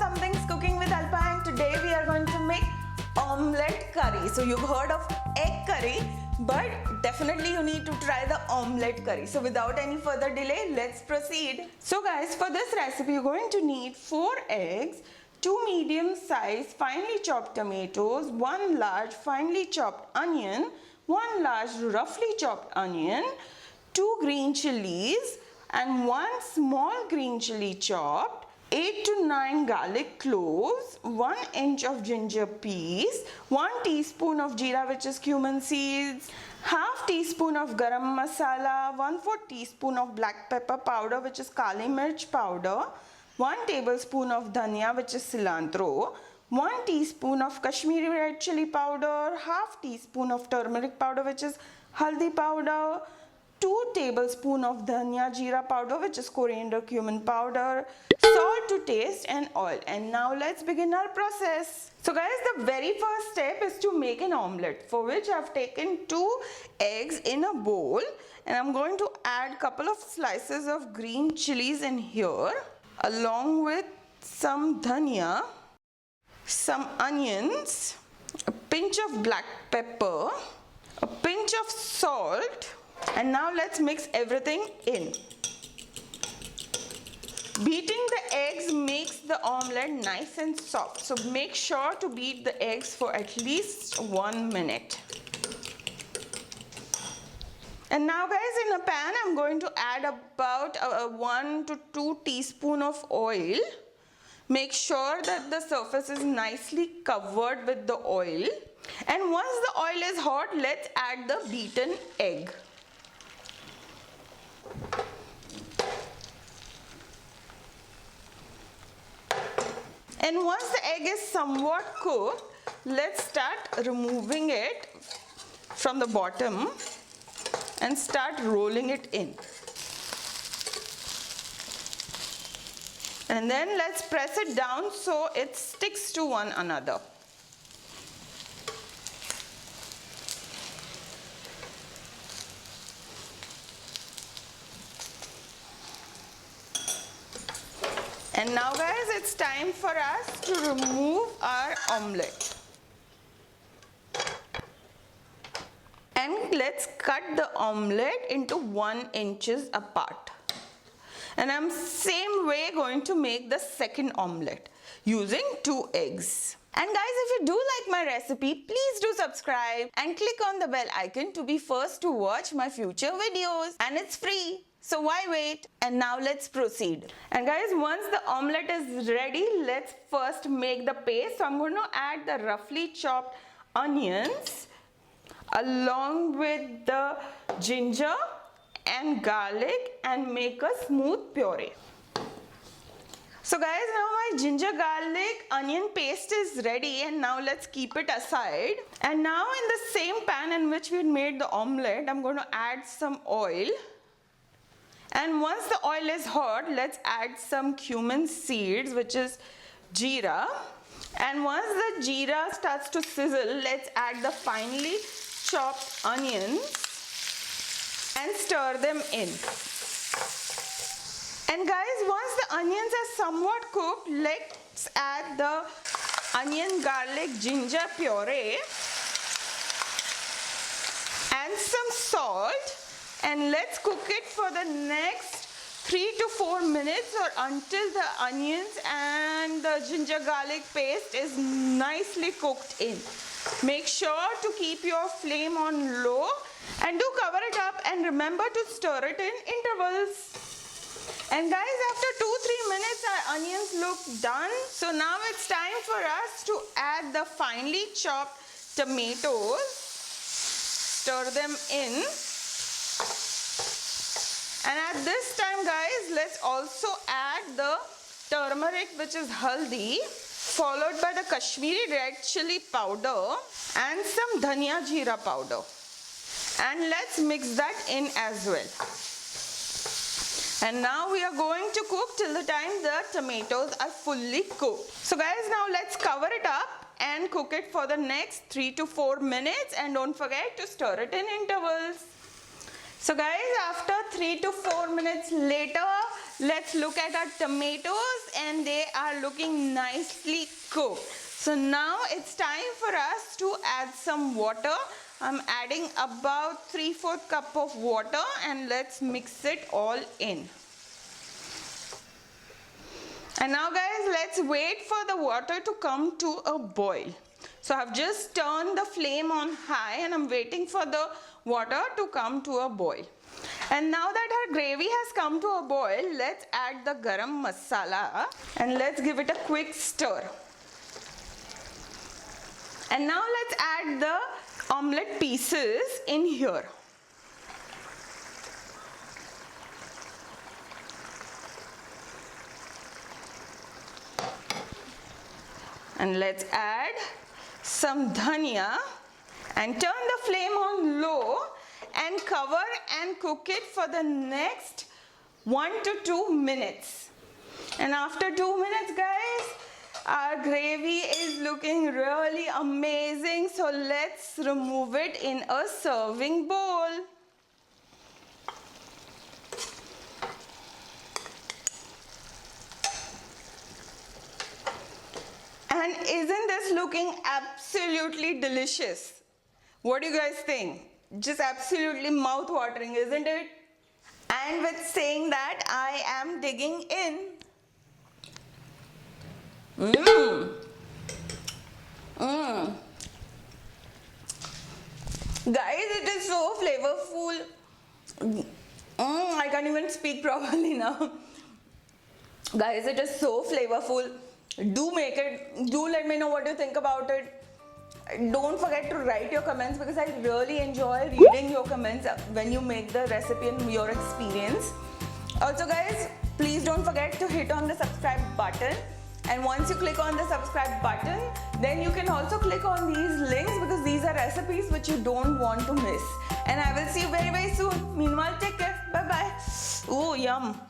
Something's Cooking with Alpa, and today we are going to make omelette curry. So you've heard of egg curry, but definitely you need to try the omelette curry. So without any further delay, let's proceed. So guys, for this recipe you're going to need 4 eggs, 2 medium-sized finely chopped tomatoes, 1 large finely chopped onion, 1 large roughly chopped onion, 2 green chilies and 1 small green chili chopped, 8 to 9 garlic cloves, 1 inch of ginger peas, 1 teaspoon of jeera, which is cumin seeds, half teaspoon of garam masala, 1/4 teaspoon of black pepper powder, which is kali mirch powder, 1 tablespoon of dhania, which is cilantro, 1 teaspoon of Kashmiri red chili powder, half teaspoon of turmeric powder, which is haldi powder, 2 tablespoons of dhania jeera powder, which is coriander cumin powder, salt to taste, and oil. And now let's begin our process. So guys, the very first step is to make an omelette, for which I've taken 2 eggs in a bowl, and I'm going to add a couple of slices of green chilies in here, along with some dhania, some onions, a pinch of black pepper, a pinch of salt, and now let's mix everything in. Beating the eggs makes the omelette nice and soft, so make sure to beat the eggs for at least 1 minute. And now guys, in a pan I'm going to add about 1 to 2 teaspoons of oil. Make sure that the surface is nicely covered with the oil. And once the oil is hot, let's add the beaten egg. And once the egg is somewhat cooked, let's start removing it from the bottom and start rolling it in. And then let's press it down so it sticks to one another. And now guys, it's time for us to remove our omelette. And let's cut the omelette into 1 inch apart. And I'm same way going to make the second omelette using 2 eggs. And guys, if you do like my recipe, please do subscribe and click on the bell icon to be first to watch my future videos. And it's free, so why wait? And now let's proceed. And guys, once the omelette is ready, let's first make the paste. So I'm going to add the roughly chopped onions along with the ginger and garlic and make a smooth puree. So guys, now my ginger garlic onion paste is ready, and now let's keep it aside. And now in the same pan in which we had made the omelette, I'm going to add some oil. And once the oil is hot, let's add some cumin seeds, which is jeera. And once the jeera starts to sizzle, let's add the finely chopped onions and stir them in. And guys, once the onions are somewhat cooked, let's add the onion, garlic, ginger puree and some salt, and let's cook it for the next 3 to 4 minutes, or until the onions and the ginger garlic paste is nicely cooked in. Make sure to keep your flame on low and do cover it up, and remember to stir it in intervals. And guys, after 2-3 minutes our onions look done. So now it's time for us to add the finely chopped tomatoes. Stir them in. And at this time guys, let's also add the turmeric, which is haldi, followed by the Kashmiri red chili powder and some dhania jeera powder. And let's mix that in as well. And now we are going to cook till the time the tomatoes are fully cooked. So guys, now let's cover it up and cook it for the next 3 to 4 minutes, and don't forget to stir it in intervals. So guys, after 3 to 4 minutes later, let's look at our tomatoes, and they are looking nicely cooked. So now it's time for us to add some water. I'm adding about 3/4 cup of water and let's mix it all in. And now guys, let's wait for the water to come to a boil. So I've just turned the flame on high and I'm waiting for the water to come to a boil. And now that our gravy has come to a boil, let's add the garam masala and let's give it a quick stir. And now let's add the omelette pieces in here. And let's add some dhania and turn the flame on low and cover and cook it for the next 1 to 2 minutes. And after 2 minutes guys, our gravy is looking really amazing. So let's remove it in a serving bowl. And isn't this looking absolutely delicious? What do you guys think? Just absolutely mouth-watering, isn't it? And with saying that, I am digging in. Guys, it is so flavorful. I can't even speak properly now. Guys, it is so flavorful. Do make it. Do let me know what you think about it. Don't forget to write your comments because I really enjoy reading your comments when you make the recipe and your experience. Also guys, please don't forget to hit on the subscribe button. And once you click on the subscribe button, then you can also click on these links because these are recipes which you don't want to miss. And I will see you very, very soon. Meanwhile, take care. Bye-bye. Oh, yum.